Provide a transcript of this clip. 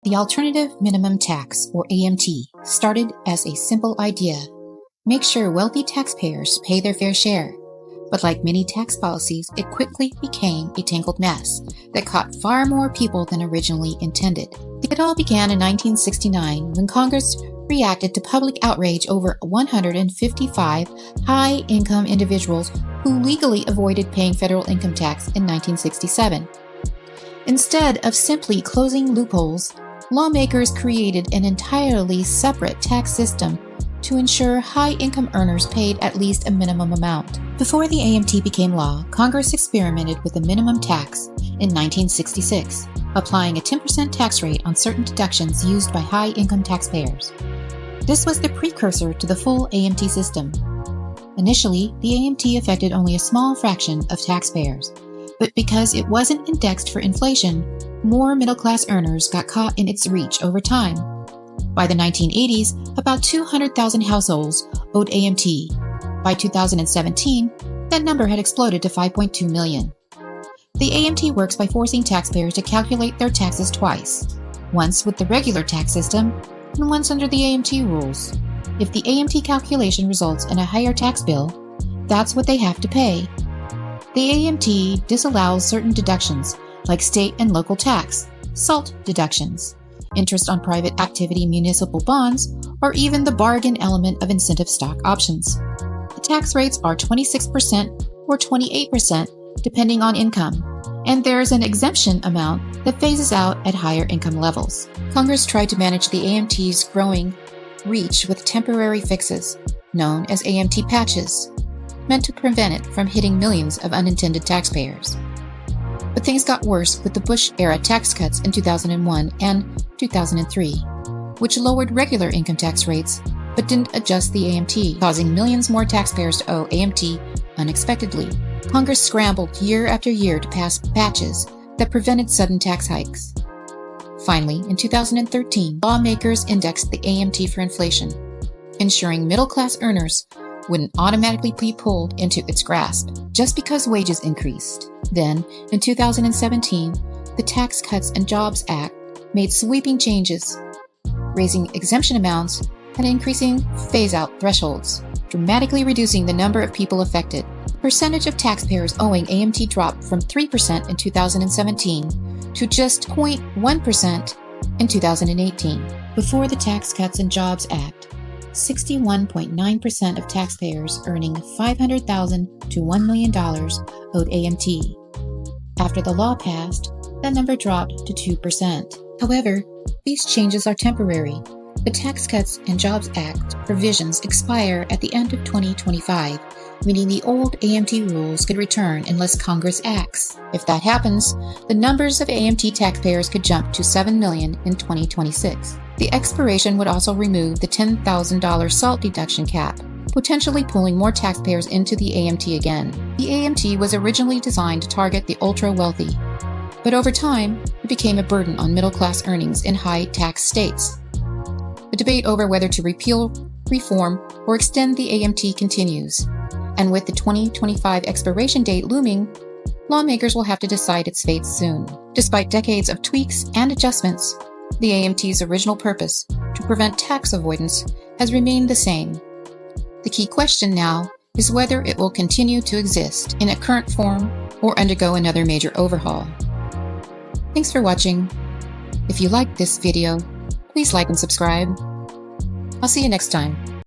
The Alternative Minimum Tax, or AMT, started as a simple idea: make sure wealthy taxpayers pay their fair share. But like many tax policies, it quickly became a tangled mess that caught far more people than originally intended. It all began in 1969 when Congress reacted to public outrage over 155 high-income individuals who legally avoided paying federal income tax in 1967. Instead of simply closing loopholes, lawmakers created an entirely separate tax system to ensure high-income earners paid at least a minimum amount. Before the AMT became law, Congress experimented with the minimum tax in 1966, applying a 10% tax rate on certain deductions used by high-income taxpayers. This was the precursor to the full AMT system. Initially, the AMT affected only a small fraction of taxpayers, but because it wasn't indexed for inflation, more middle-class earners got caught in its reach over time. By the 1980s, about 200,000 households owed AMT. By 2017, that number had exploded to 5.2 million. The AMT works by forcing taxpayers to calculate their taxes twice, once with the regular tax system and once under the AMT rules. If the AMT calculation results in a higher tax bill, that's what they have to pay. The AMT disallows certain deductions like state and local tax, SALT deductions, interest on private activity municipal bonds, or even the bargain element of incentive stock options. The tax rates are 26% or 28% depending on income, and there's an exemption amount that phases out at higher income levels. Congress tried to manage the AMT's growing reach with temporary fixes, known as AMT patches, meant to prevent it from hitting millions of unintended taxpayers. But things got worse with the Bush-era tax cuts in 2001 and 2003, which lowered regular income tax rates but didn't adjust the AMT, causing millions more taxpayers to owe AMT unexpectedly. Congress scrambled year after year to pass patches that prevented sudden tax hikes. Finally, in 2013, lawmakers indexed the AMT for inflation, ensuring middle-class earners wouldn't automatically be pulled into its grasp just because wages increased. Then, in 2017, the Tax Cuts and Jobs Act made sweeping changes, raising exemption amounts and increasing phase-out thresholds, dramatically reducing the number of people affected. The percentage of taxpayers owing AMT dropped from 3% in 2017 to just 0.1% in 2018. Before the Tax Cuts and Jobs Act, 61.9% of taxpayers earning $500,000 to $1 million owed AMT. After the law passed, that number dropped to 2%. However, these changes are temporary. The Tax Cuts and Jobs Act provisions expire at the end of 2025, meaning the old AMT rules could return unless Congress acts. If that happens, the numbers of AMT taxpayers could jump to 7 million in 2026. The expiration would also remove the $10,000 SALT deduction cap, potentially pulling more taxpayers into the AMT again. The AMT was originally designed to target the ultra-wealthy, but over time, it became a burden on middle-class earnings in high-tax states. The debate over whether to repeal, reform, or extend the AMT continues, and with the 2025 expiration date looming, lawmakers will have to decide its fate soon. Despite decades of tweaks and adjustments, the AMT's original purpose, to prevent tax avoidance, has remained the same. The key question now is whether it will continue to exist in a current form or undergo another major overhaul. Thanks for watching. If you liked this video, please like and subscribe. I'll see you next time.